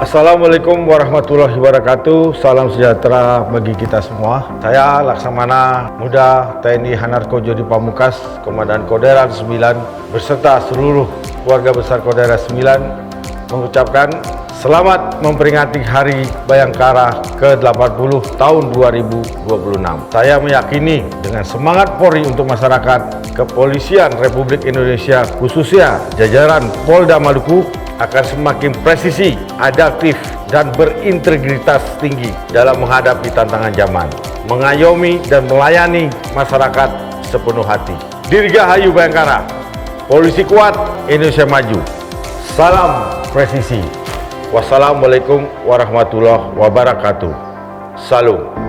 Assalamualaikum warahmatullahi wabarakatuh. Salam sejahtera bagi kita semua. Saya Laksamana Muda TNI Hanarko Jodi Pamungkas, Komandan Koderan 9 beserta seluruh keluarga besar Koderan 9 mengucapkan selamat memperingati Hari Bayangkara ke-80 tahun 2026. Saya meyakini dengan semangat Polri untuk masyarakat, Kepolisian Republik Indonesia khususnya jajaran Polda Maluku akan semakin presisi, adaptif, dan berintegritas tinggi dalam menghadapi tantangan zaman, mengayomi dan melayani masyarakat sepenuh hati. Dirgahayu Bayangkara, Polisi kuat, Indonesia maju. Salam presisi. Wassalamualaikum warahmatullahi wabarakatuh. Salam.